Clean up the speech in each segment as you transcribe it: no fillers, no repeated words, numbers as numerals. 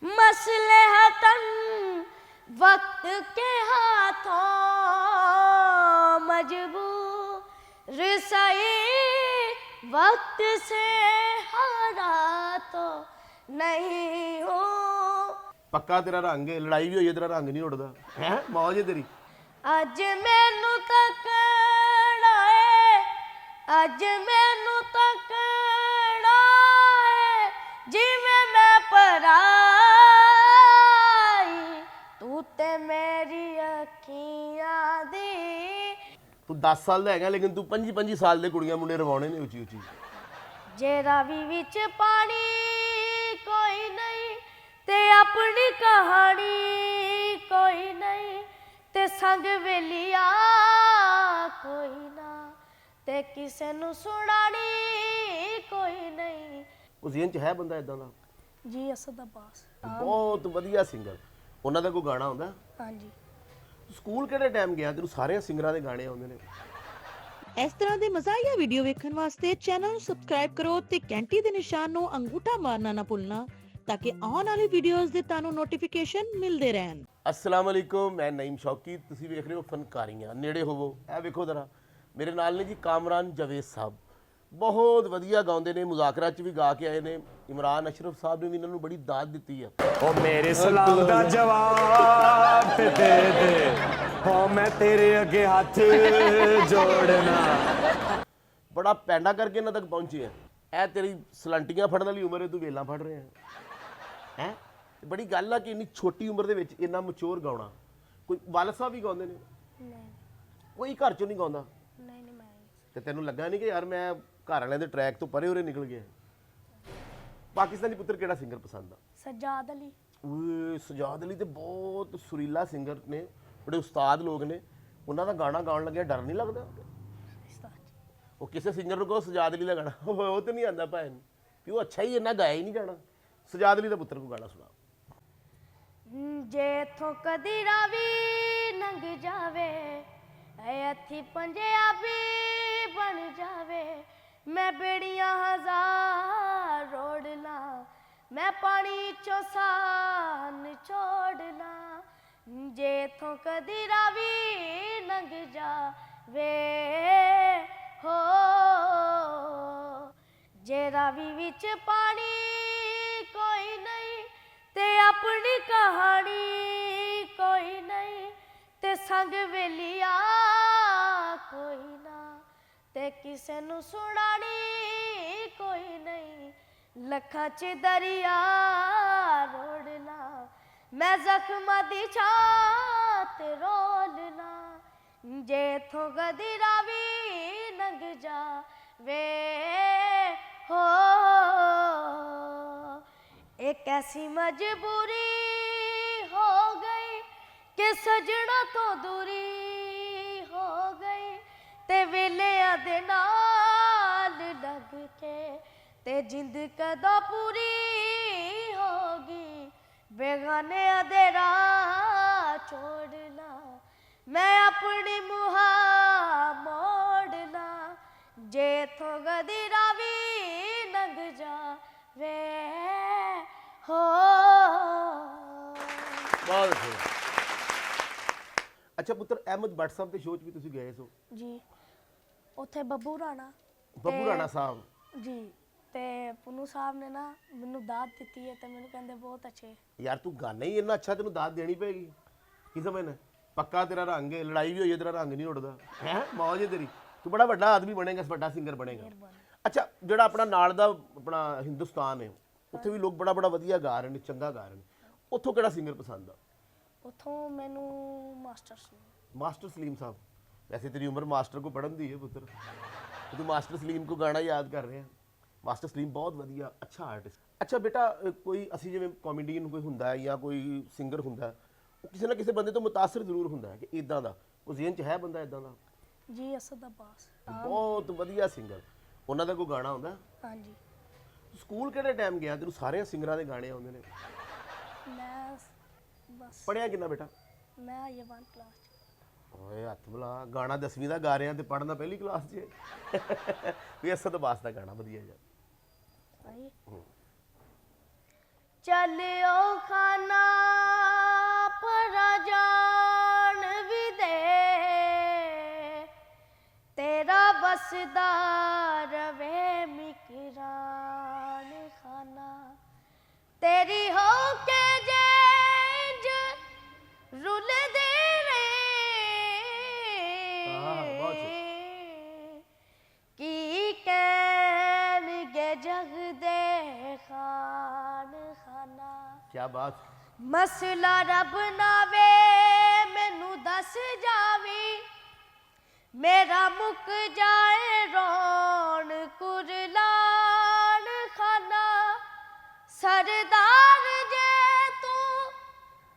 मसलहतन वक्त के हाथों मजबूर सही वक्त से हारा तो नहीं हो। पक्का तेरा रंग है, लड़ाई भी होई है तेरा रंग नहीं उड़दा है, मौज है तेरी। अज मैनू तकड़ा है, अज मैनू तकड़ा है जिवें मैं पराई तू ते मेरी अखियां दी। तू 10 साल दा हैगा लेकिन तू 25 साल दे कुड़ियां मुंडे रवाने ने उची उची। जे रावी विच पानी कोई नहीं ते अपनी कहानी कोई नहीं ते संग वेलिया कोई ना ते किसे नू सुनानी कोई नहीं। ਉਹ ਜ਼ਿਹਨ ਚ ਹੈ ਬੰਦਾ ਇਦਾਂ ਦਾ? जी असद अब्बास। ਬਹੁਤ ਵਧੀਆ ਸਿੰਗਰ। ਉਹਨਾਂ ਦਾ ਕੋਈ ਗਾਣਾ ਹੁੰਦਾ? हाँ जी। ਸਕੂਲ ਕਿਹੜੇ ਟਾਈਮ ਗਿਆ ਤੈਨੂੰ ਸਾਰਿਆਂ ਸਿੰਗਰਾਂ ਦੇ ਗਾਣੇ ਆਉਂਦੇ ਨੇ? ਇਸ ਤਰ੍ਹਾਂ ਦੇ ਮਜ਼ਾਹੀਆ ਵੀਡੀਓ ਵੇਖਣ ਵਾਸਤੇ ਚੈਨਲ ਨੂੰ ਸਬਸਕ੍ਰਾਈਬ ਕਰੋ ਤੇ ਘੰਟੀ ਦੇ ਨਿਸ਼ਾਨ ਨੂੰ ਅੰਗੂਠਾ ਮਾਰਨਾ ਨਾ ਭੁੱਲਣਾ ਤਾਂ ਕਿ ਆਉਣ ਵਾਲੀ ਵੀਡੀਓਜ਼ ਦੇ ਤੁਹਾਨੂੰ ਨੋਟੀਫਿਕੇਸ਼ਨ ਮਿਲਦੇ ਰਹਿਣ। अस्सलाम वालेकुम, मैं नईम शौकी, ਤੁਸੀਂ ਵੇਖ ਰਹੇ ਹੋ ਫਨਕਾਰੀਆਂ। ਨੇੜੇ ਹੋਵੋ, ਇਹ ਵੇਖੋ ਜ਼ਰਾ ਮੇਰੇ ਨਾਲ ਨੇ ਜੀ ਕਾਮਰਾਨ ਜਵੇਦ ਸਾਹਿਬ, ਬਹੁਤ ਵਧੀਆ ਗਾਉਂਦੇ ਨੇ, ਮੁਜ਼ਾਕਰਾ 'ਚ ਵੀ ਗਾ ਕੇ ਆਏ ਨੇ। ਇਮਰਾਨ ਅਸ਼ਰਫ ਸਾਹਿਬ ਨੇ ਵੀ ਇਹਨਾਂ ਨੂੰ ਬੜੀ ਦਾਦ ਦਿੱਤੀ ਆ। ओ मेरे सलाम दा जवाब ते दे दे, हो मैं तेरे अगे हाथ जोड़ना। ਬੜਾ ਪੈਂਡਾ ਕਰਕੇ ਇਹਨਾਂ ਤੱਕ ਪਹੁੰਚੇ ਆ। ਇਹ ਤੇਰੀ ਸਲੰਟੀਆਂ ਫੜਨ ਵਾਲੀ ਉਮਰ ਹੈ, ਤੂੰ ਵੇਲਾਂ ਫੜ ਰਿਹਾ ਹੈ। ਬੜੀ ਗੱਲ ਆ ਕਿ ਇੰਨੀ ਛੋਟੀ ਉਮਰ ਦੇ ਵਿੱਚ ਇੰਨਾ ਮੈਚੁਰ ਗਾਉਣਾ। ਕੋਈ ਵਾਲਦ ਸਾਹਿਬ ਵੀ ਗਾਉਂਦੇ ਨੇ? नहीं ਕੋਈ ਘਰ 'ਚੋਂ ਨਹੀਂ ਗਾਉਂਦਾ? नहीं नहीं मैं ਤੇ ਤੈਨੂੰ ਲੱਗਾ ਨਹੀਂ ਕਿ ਯਾਰ ਮੈਂ ਘਰ ਵਾਲਿਆਂ ਦੇ ਟਰੈਕ ਤੋਂ ਪਰੇ ਉਰੇ ਨਿਕਲ ਗਿਆ? ਪਾਕਿਸਤਾਨੀ ਪੁੱਤਰ ਕਿਹੜਾ ਸਿੰਗਰ ਪਸੰਦ ਆ? सज्जाद अली। ਓਏ ਸਜਾਦ ਅਲੀ ਤੇ ਬਹੁਤ ਸੁਰੀਲਾ ਸਿੰਗਰ ਨੇ, ਬੜੇ ਉਸਤਾਦ ਲੋਕ ਨੇ। ਉਹਨਾਂ ਦਾ ਗਾਣਾ ਗਾਉਣ ਲੱਗਿਆ ਡਰ ਨਹੀਂ ਲੱਗਦਾ? ਉਹ ਕਿਸੇ ਸਿੰਗਰ ਨੂੰ ਕਹੋ ਸਜਾਦ ਅਲੀ ਦਾ ਗਾਣਾ, ਉਹ ਤੇ ਨਹੀਂ ਆਉਂਦਾ ਭੈਣ ਵੀ ਉਹ ਅੱਛਾ ਹੀ ਇੰਨਾ ਗਾਇਆ ਹੀ ਨਹੀਂ ਜਾਣਾ। ਸਜਾਦ ਅਲੀ ਦਾ ਪੁੱਤਰ ਕੋ ਗਾਣਾ ਸੁਣਾ। जे थो कदी रावी नंग जावे ऐ हथी पंजाबी बन जावे मैं बेड़ियां हजार रोड़ ला मैं पानी चो सान छोड़ ला। जे थो कदी रावी नंग जावे हो जे रावी विच पानी कोई नहीं ते अपनी कहानी कोई नहीं ते संग वेलिया कोई ना ते किसे नू सुनानी कोई नहीं। लखा च दरिया रोड़ना मैं जख्मा दी छात रोलना जे थो गदी रावी नंग जावे हो। एक ऐसी मजबूरी हो गई कि सजना तो दूरी हो गई ते वेलिया दे नाल लग के ते जिंद कदों पूरी होगी बेगाने दे राह छोड़ना मैं अपनी मुहा मोड़ना जे थो गदी रावी नंग जावे हो। ਬਹੁਤ ਅੱਛਾ। ਅੱਛਾ ਪੁੱਤਰ, ਅਹਿਮਦ ਬੱਟ ਸਾਹਿਬ ਦੇ ਸ਼ੋਅ 'ਚ ਵੀ ਤੁਸੀਂ ਗਏ ਸੋ? जी ਉੱਥੇ ਬੱਬੂ ਰਾਣਾ ਬੱਬੂ ਰਾਣਾ ਸਾਹਿਬ ਜੀ ਤੇ ਪੁੰਨੂ ਸਾਹਿਬ ਨੇ ਨਾ ਮੈਨੂੰ ਦਾਤ ਦਿੱਤੀ ਹੈ ਤੇ ਮੈਨੂੰ ਕਹਿੰਦੇ ਬਹੁਤ ਅੱਛੇ। ਯਾਰ ਤੂੰ ਗਾਣਾ ਹੀ ਇੰਨਾ ਅੱਛਾ, ਤੈਨੂੰ ਦਾਦ ਦੇਣੀ ਪਏਗੀ। ਕੀ ਸਮਝਣਾ? ਪੱਕਾ ਤੇਰਾ ਰੰਗ ਹੈ, ਲੜਾਈ ਵੀ ਹੋਈ ਹੈ ਤੇਰਾ ਰੰਗ ਨਹੀਂ ਉੱਡਦਾ ਹੈ, ਮੌਜ ਹੈ ਤੇਰੀ। ਤੂੰ ਬੜਾ ਵੱਡਾ ਆਦਮੀ ਬਣੇਗਾ, ਵੱਡਾ ਸਿੰਗਰ ਬਣੇਗਾ। ਅੱਛਾ, ਜਿਹੜਾ ਆਪਣਾ ਨਾਲ ਦਾ ਆਪਣਾ ਹਿੰਦੁਸਤਾਨ ਹੈ, ਉੱਥੇ ਵੀ ਲੋਕ ਬੜਾ ਵਧੀਆ ਗਾ ਰਹੇ ਨੇ, ਚੰਗਾ ਗਾ ਰਹੇ ਨੇ। ਉੱਥੋਂ ਕਿਹੜਾ ਸਿੰਗਰ ਪਸੰਦ ਆ? ਉੱਥੋਂ ਮੈਨੂੰ ਮਾਸਟਰ ਮਾਸਟਰ ਸਲੀਮ ਸਾਹਿਬ। ਵੈਸੇ ਤੇਰੀ ਉਮਰ ਮਾਸਟਰ ਕੋ ਪੜ੍ਹਨ ਦੀ ਹੈ ਪੁੱਤਰ, ਤੂੰ ਮਾਸਟਰ ਸਲੀਮ ਕੋ ਗਾਣਾ ਯਾਦ ਕਰ ਰਿਹਾ। ਮਾਸਟਰ ਸਲੀਮ ਬਹੁਤ ਵਧੀਆ, ਅੱਛਾ ਆਰਟਿਸਟ। ਅੱਛਾ ਬੇਟਾ, ਕੋਈ ਅਸੀਂ ਜਿਵੇਂ ਕਾਮੇਡੀਅਨ ਕੋਈ ਹੁੰਦਾ ਹੈ ਜਾਂ ਕੋਈ ਸਿੰਗਰ ਹੁੰਦਾ, ਉਹ ਕਿਸੇ ਨਾ ਕਿਸੇ ਬੰਦੇ ਤੋਂ ਮੁਤਾਸਰ ਜ਼ਰੂਰ ਹੁੰਦਾ ਹੈ ਕਿ ਇਦਾਂ ਦਾ ਕੋਈ ਜ਼ਿਹਨ 'ਚ ਹੈ ਬੰਦਾ ਇਦਾਂ ਦਾ? ਜੀ ਅਸਦ ਅब्बास। ਬਹੁਤ ਵਧੀਆ ਸਿੰਗਰ। ਉਹਨਾਂ ਦਾ ਕੋਈ ਗਾਣਾ ਹੁੰਦਾ? हाँ जी। ਸਕੂਲ ਕਿਹੜੇ ਟਾਈਮ ਗਿਆ ਤੈਨੂੰ ਸਾਰਿਆਂ ਸਿੰਗਰਾਂ ਦੇ ਗਾਣੇ ਆਉਂਦੇ ਨੇ? मैं बस ਪੜ੍ਹਿਆ ਕਿੰਨਾ ਬੇਟਾ? मैं ये 1 क्लास ਓਏ ਹੱਥ ਬੁਲਾ, ਗਾਣਾ 10ਵੀਂ ਦਾ ਗਾ ਰਿਹਾ ਤੇ ਪੜ੍ਹਨਾ ਪਹਿਲੀ ਕਲਾਸ 'ਚ। ਵੀ ਅਸਦ ਅब्बास ਦਾ ਗਾਣਾ ਵਧੀਆ ਜਿਹਾ। आई चलियो खाना पर जान भी दे तेरा बसदार वे मिकरान खाना तेरी हो के जेंज रुल दे रे बहुत की कैन गे जग दे खान खाना क्या बात। मसला रब नावे मैनू दस जावी मेरा मुक जाए रौन कुरलान खाना सरदार जे तू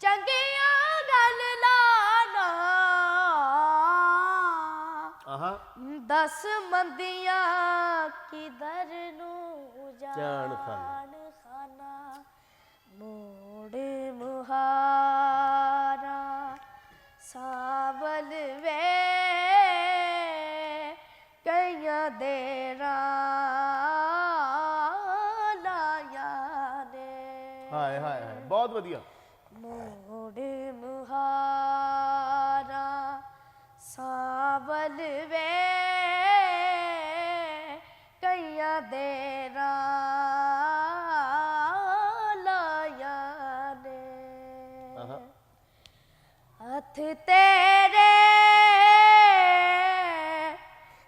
चंगिया गल लाना आहा 10 मंदियां किधर नू जान जान खाना। खाना मोड़ मुहारा सावल वे कईया देरा लाया ने हाय हाय हाय बहुत वधिया। मोड़ मुहारा सावल वे कईया देरा लाया ने आहा हथ तेरे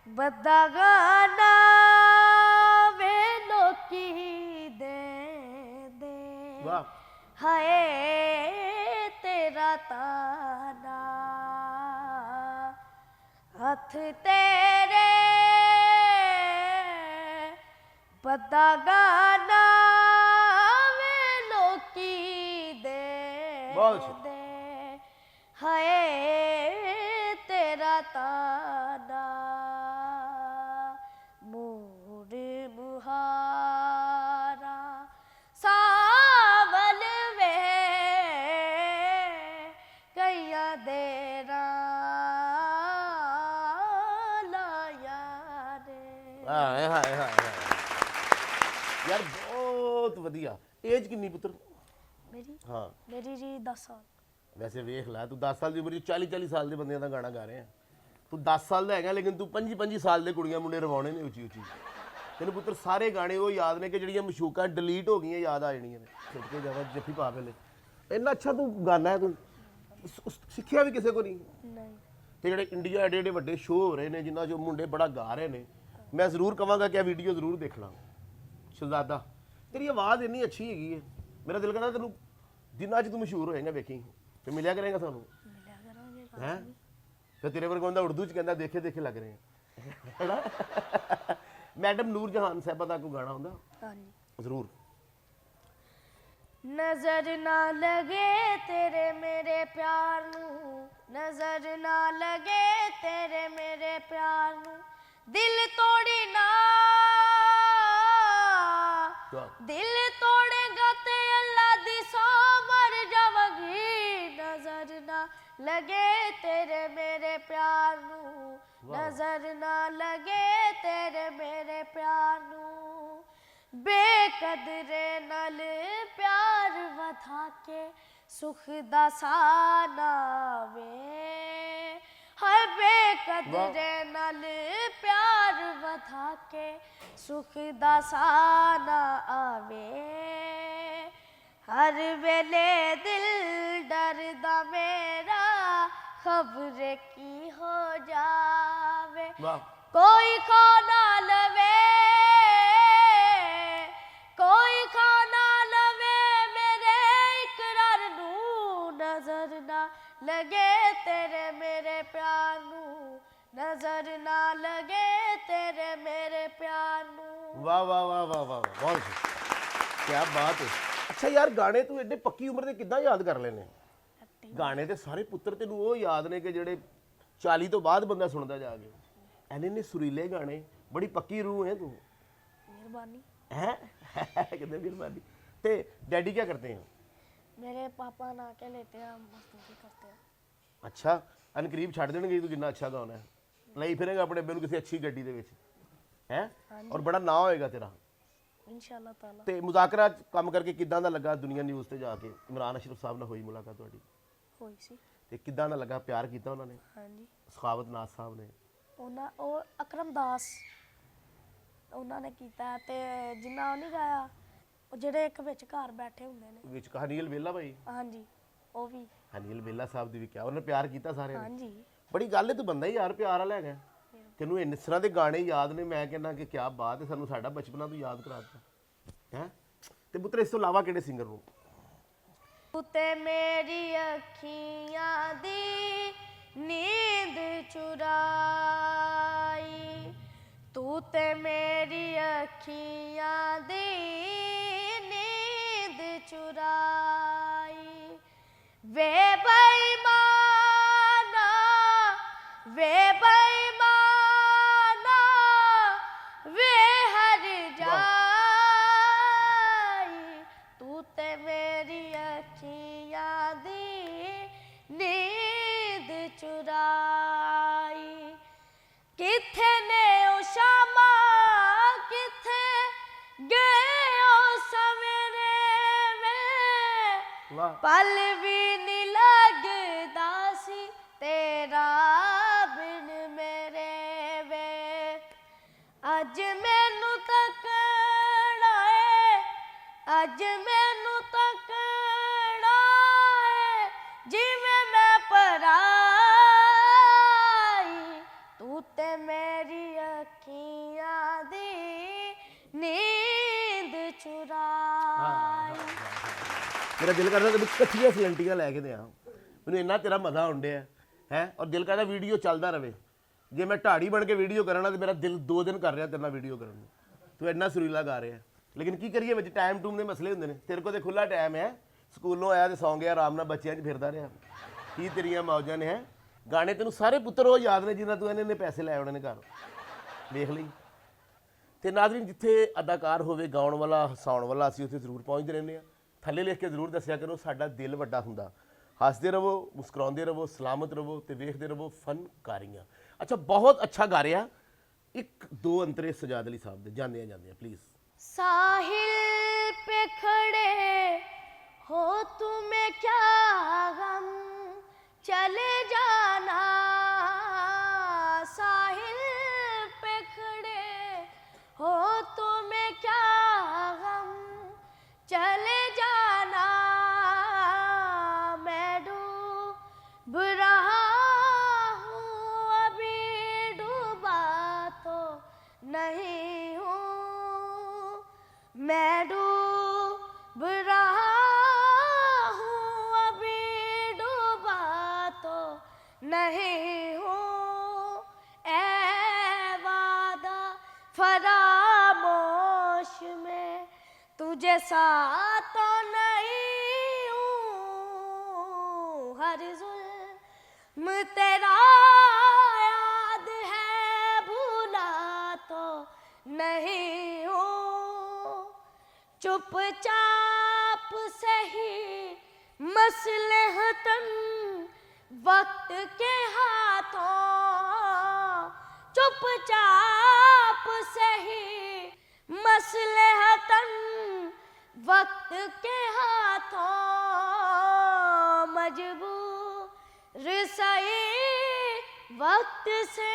बदा गाना वे लोकी दे दे वाह हाय तेरा ताना हथ तेरे बदा गाना वे लोकी दे बहुत अच्छा। दे हाय तेरा ताना मोर मुहारा सावल वे कईया देरा लाया रे हाय हाय हाय हाय यार बहुत वधिया। एज किन्नी पुत्र? मेरी हाँ मेरी जी 10 साल वैसे वेख ला तू 10 साल ਦੀ ਉਮਰ 'ਚ 40 ਸਾਲ ਦੇ ਬੰਦਿਆਂ ਦਾ ਗਾਣਾ ਗਾ ਰਿਹਾ ਤੂੰ 10 ਸਾਲ ਦਾ ਹੈਗਾ ਲੇਕਿਨ ਤੂੰ 25 ਸਾਲ ਦੇ ਕੁੜੀਆਂ ਮੁੰਡੇ ਰਵਾਉਣੇ ਨੇ ਉੱਚੀ ਉੱਚੀ ਤੈਨੂੰ ਪੁੱਤਰ ਸਾਰੇ ਗਾਣੇ ਉਹ ਯਾਦ ਨੇ ਕਿ ਜਿਹੜੀਆਂ ਮਸ਼ੂਕਾਂ ਡਿਲੀਟ ਹੋ ਗਈਆਂ ਯਾਦ ਆ ਜਾਣੀਆਂ ਨੇ ਛੁੱਟ ਕੇ ਜਾਵਾ ਜੱਫੀ ਪਾ ਵੇਲੇ ਇੰਨਾ ਅੱਛਾ ਤੂੰ ਗਾਣਾ ਹੈ ਤੂੰ ਸਿੱਖਿਆ ਵੀ ਕਿਸੇ ਕੋ ਨਹੀਂ नहीं ਤੇ ਜਿਹੜੇ ਇੰਡੀਆ ਐਡੇ ਐਡੇ ਵੱਡੇ ਸ਼ੋਅ ਹੋ ਰਹੇ ਨੇ ਜਿਨ੍ਹਾਂ 'ਚ ਮੁੰਡੇ ਬੜਾ ਗਾ ਰਹੇ ਨੇ ਮੈਂ ਜ਼ਰੂਰ ਕਵਾਂਗਾ ਕਿ ਇਹ ਵੀਡੀਓ ਜ਼ਰੂਰ ਦੇਖਣਾ ਸ਼ਹਜ਼ਾਦਾ ਤੇਰੀ ਆਵਾਜ਼ ਇੰਨੀ ਅੱਛੀ ਹੈਗੀ ਹੈ ਮੇਰਾ ਦਿਲ ਕਰਦਾ ਤੈਨੂੰ ਜਿੰਨਾ 'ਚ ਤੂੰ ਮਸ਼ਹੂਰ ਹੋਏਗਾ ਵੇਖੀ ਤੇ ਮਿਲਿਆ ਕਰੇਗਾ ਸਾਨੂੰ मिला करेंगे ਹੈ ਤੇ ਤੇਰੇ ਵਰਗਾ ਹੁੰਦਾ ਉਰਦੂ 'ਚ ਕਹਿੰਦਾ ਦੇਖੇ ਦੇਖੇ ਲੱਗ ਰਹੇ ਆ ਹੈਨਾ ਮੈਡਮ ਨੂਰ ਜਹਾਨ ਸਾਹਿਬਾ ਦਾ ਕੋਈ ਗਾਣਾ ਹੁੰਦਾ हाँ जी ਜ਼ਰੂਰ नजर ना लगे तेरे मेरे प्यार नू नजर ना लगे तेरे मेरे प्यार नू दिल तोड़ी ना ਵਾਹ दिल तोड़ेगा ते अल्लाह दी सौ मर जावगी नजर ना लगे तेरे मेरे प्यार नू नजर ना लगे तेरे मेरे प्यार नू बेकदरे नल प्यार वधा के सुख दा साना वे हर बेकदरे नल प्यार वधा के सुख दा साना आवे हर वेले दिल डरदा मेरा खबर की हो जावे ਵਾਹ कोई खो ना लवे कोई खो ना लवे मेरे इकरार नू नजर ना लगे तेरे मेरे प्यार नू नजर ना लगे तेरे मेरे प्यार नू वाह वाह वाह वाह वाह बहुत अच्छा क्या बात है अच्छा यार गाने तू एडे पक्की उम्र ਦੇ ਕਿੱਦਾਂ ਯਾਦ ਕਰ ਲੈਨੇ ਗਾਣੇ ਤੇ ਸਾਰੇ ਪੁੱਤਰ ਤੈਨੂੰ ਉਹ ਯਾਦ ਨੇ ਕਿ ਜਿਹੜੇ 40 ਤੋਂ ਬਾਅਦ ਬੰਦਾ ਸੁਣਦਾ ਜਾ ਕੇ ਐਨੇ ਨੇ ਸੁਰੀਲੇ ਗਾਣੇ ਬੜੀ ਪੱਕੀ ਰੂਹ ਹੈ ਤੂੰ मेहरबानी ਹੈ ਕਿੰਨੇ ਮਿਹਰਬਾਨੀ ਤੇ ਡੈਡੀ ਕੀ ਕਰਤੇ हैं मेरे पापा ना के लेते हैं हम मजदूरी करते हैं ਅੱਛਾ ਅਨਕਰੀਬ ਛੱਡ ਦੇਣਗੇ ਤੂੰ ਜਿੰਨਾ ਅੱਛਾ ਗਾਉਣਾ ਹੈ ਲਈ ਫਿਰੇਗਾ ਆਪਣੇ ਅੱਬੇ ਨੂੰ ਕਿਸੇ ਅੱਛੀ ਗੱਡੀ ਦੇ ਵਿੱਚ ਹੈ ਔਰ ਬੜਾ ਨਾਂ ਹੋਏਗਾ ਤੇਰਾ इंशाल्लाह ताला। ਤੇ ਮੁਜ਼ਾਕਰਾ 'ਚ ਕੰਮ ਕਰਕੇ ਕਿੱਦਾਂ ਦਾ ਲੱਗਾ ਦੁਨੀਆ ਨਿਊਜ਼ ਤੇ ਜਾ ਕੇ? ਇਮਰਾਨ ਅਸ਼ਰਫ ਸਾਹਿਬ ਨਾਲ ਹੋਈ ਮੁਲਾਕਾਤ ਤੁਹਾਡੀ ਹੋਈ ਸੀ। ਤੇ ਕਿੱਦਾਂ ਦਾ ਲੱਗਾ? ਪਿਆਰ ਕੀਤਾ ਉਹਨਾਂ ਨੇ? ਹਾਂਜੀ। ਸਖਾਵਤ ਨਾਜ਼ ਸਾਹਿਬ ਨੇ? ਉਹ ਅਕਰਮ ਦਾਸ ਉਹਨਾਂ ਨੇ ਕੀਤਾ ਤੇ ਜਿੰਨਾ ਉਹ ਨਹੀਂ ਗਾਇਆ, ਉਹ ਜਿਹੜੇ ਇੱਕ ਵਿੱਚ ਘਰ ਬੈਠੇ ਹੁੰਦੇ ਨੇ। ਵਿੱਚ ਹਨੀਲ ਵੇਲਾ ਭਾਈ? ਹਾਂਜੀ ਉਹ ਵੀ। ਹਨੀਲ ਵੇਲਾ ਸਾਹਿਬ ਦੀ ਵੀ ਕਿਹਾ ਉਹਨੇ ਪਿਆਰ ਕੀਤਾ ਸਾਰਿਆਂ ਨੇ? ਹਾਂਜੀ। ਬੜੀ ਗੱਲ ਹੈ, ਤੂੰ ਬੰਦਾ ਹੀ ਯਾਰ ਪਿਆਰ ਵਾਲਾ ਹੈਗਾ। ਤੈਨੂੰ ਇੰਨੇ ਤਰ੍ਹਾਂ ਦੇ ਗਾਣੇ ਯਾਦ ਨੇ, ਮੈਂ ਕਹਿੰਦਾ ਕਿ ਕਿਆ ਬਾਤ ਹੈ, ਸਾਨੂੰ ਸਾਡਾ ਬਚਪਨਾ ਤੂੰ ਯਾਦ ਕਰਾ ਦਿੱਤਾ ਹੈ। ਤੇ ਪੁੱਤਰ ਇਸ ਤੋਂ ਇਲਾਵਾ ਕਿਹੜੇ ਸਿੰਗਰ ਨੂੰ? ਤੂੰ ਤੇ ਮੇਰੀ ਅੱਖੀਆਂ ਦੀ ਨੀਂਦ ਚੁਰਾਈ, ਤੂੰ ਤੇ ਮੇਰੀ ਅੱਖੀਆਂ ਦੀ ਨੀਂਦ ਚੁਰਾਈ, ਵੇ ਬੇਈਮਾਨਾ ਵੇ ਬੇਈਮਾਨਾ ਵੇ ਹਰ ਜਾਈ, ਤੂੰ ਤੇ ਮੇਰੀ ਅੱਖੀਆਂ ਦੀ ਨੀਂਦ ਚੁਰਾਈ, ਕਿੱਥੇ ਨੇ ਉਹ ਸ਼ਾਮਾਂ ਕਿੱਥੇ ਗਏ ਉਹ ਸਵੇਰੇ ਵੇ, ਵਾਹ ਪਲ ਵੀ ਨੀ ਲੱਗਦਾ ਸੀ ਤੇਰਾ ਬਿਨ ਮੇਰੇ ਵੇ, ਅੱਜ ਮੈਨੂੰ ਤੱਕਣਾ ਏ, ਅੱਜ ਮੈਨੂੰ ਤੱਕਣਾ ਏ, ਜਿਵੇਂ ਮੈਂ ਪਰਾਈ, ਤੂੰ ਤੇ ਮੇਰੀ ਅੱਖੀਆਂ ਦੀ ਨੀਂਦ ਚੁਰਾਈ। ਮੇਰਾ ਦਿਲ ਕਰਦਾ ਤੈਨੂੰ ਇਕੱਠੀਆਂ ਸਲੰਟੀਆਂ ਲੈ ਕੇ ਦਿਆਂ, ਮੈਨੂੰ ਇੰਨਾ ਤੇਰਾ ਮਜ਼ਾ ਆਉਣ ਡਿਆ ਹੈ। ਔਰ ਦਿਲ ਕਰਦਾ ਵੀਡੀਓ ਚੱਲਦਾ ਰਵੇ। ਜੇ ਮੈਂ ਢਾੜੀ ਬਣ ਕੇ ਵੀਡੀਓ ਕਰਾਂ ਤੇ ਮੇਰਾ ਦਿਲ 2 ਦਿਨ ਕਰ ਰਿਹਾ ਤੇਰੇ ਨਾਲ ਵੀਡੀਓ ਕਰਨ ਨੂੰ। ਤੂੰ ਇੰਨਾ ਸੁਰੀਲਾ ਗਾ ਰਿਹਾ, ਲੇਕਿਨ ਕੀ ਕਰੀਏ, ਵਿੱਚ ਟਾਈਮ ਟੂਮ ਦੇ ਮਸਲੇ ਹੁੰਦੇ ਨੇ। ਤੇਰੇ ਕੋਲ ਤੇ ਖੁੱਲਾ ਟਾਈਮ ਹੈ, ਸਕੂਲੋਂ ਆਇਆ ਤੇ ਸੌਂ ਗਿਆ, ਆਰਾਮ ਨਾਲ ਬੱਚਿਆਂ 'ਚ ਫਿਰਦਾ ਰਿਹਾ। ਕੀ ਤੇਰੀਆਂ ਮੌਜਾਂ ਨੇ ਹੈ। ਗਾਣੇ ਤੈਨੂੰ ਸਾਰੇ ਪੁੱਤਰ ਉਹ ਯਾਦ ਨੇ ਜਿਨ੍ਹਾਂ ਤੂੰ ਇਹਨੇ ਪੈਸੇ ਲੈ ਆਉਣੇ ਨੇ ਘਰ, ਵੇਖ ਲਈ। ਤੇ ਨਾਜ਼ਰੀਨ, ਜਿੱਥੇ ਅਦਾਕਾਰ ਹੋਵੇ, ਗਾਉਣ ਵਾਲਾ, ਹਸਾਉਣ ਵਾਲਾ, ਅਸੀਂ ਉੱਥੇ ਜ਼ਰੂਰ ਪਹੁੰਚਦੇ ਰਹਿੰਦੇ ਹਾਂ। ਥੱਲੇ ਲਿਖ ਕੇ ਜ਼ਰੂਰ ਦੱਸਿਆ ਕਰੋ, ਸਾਡਾ ਦਿਲ ਵੱਡਾ ਹੁੰਦਾ। ਹੱਸਦੇ ਰਹੋ, ਮੁਸਕਰਾਉਂਦੇ ਰਹੋ, ਸਲਾਮਤ ਰਹੋ ਤੇ ਵੇਖਦੇ ਰਹੋ ਫਨਕਾਰੀਆਂ। ਅੱਛਾ, ਬਹੁਤ ਅੱਛਾ ਗਾ ਰਿਹਾ। 1-2 ਅੰਤਰੇ ਸਜਾਦ ਅਲੀ ਸਾਹਿਬ ਦੇ ਜਾਂਦੇ ਆ ਪਲੀਜ਼। साहिल पे खड़े हो तुम्हें क्या गम, चले जाना, साहिल पे खड़े हो तुम्हें क्या गम, चले जाना, मैं डूब रहा हूँ अभी डूबा तो नहीं हूँ, मैं डूब रहा हूँ अभी डूबा तो नहीं हूँ, ऐ वादा फरामोश में तुझे साथ तो नहीं हूँ, हर जुल्म तेरा याद है भूला तो नहीं हूँ, चुपचाप सही मसलहतन वक्त के हाथों, चुपचाप सही मसलहतन वक्त के हाथों, मजबूर सही वक्त से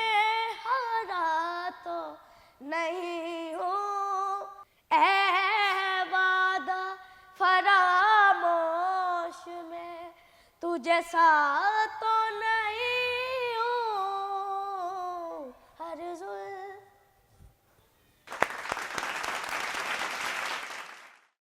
हारा तो नहीं हूँ, ऐ वादा फरामोश में तुझे साथ तो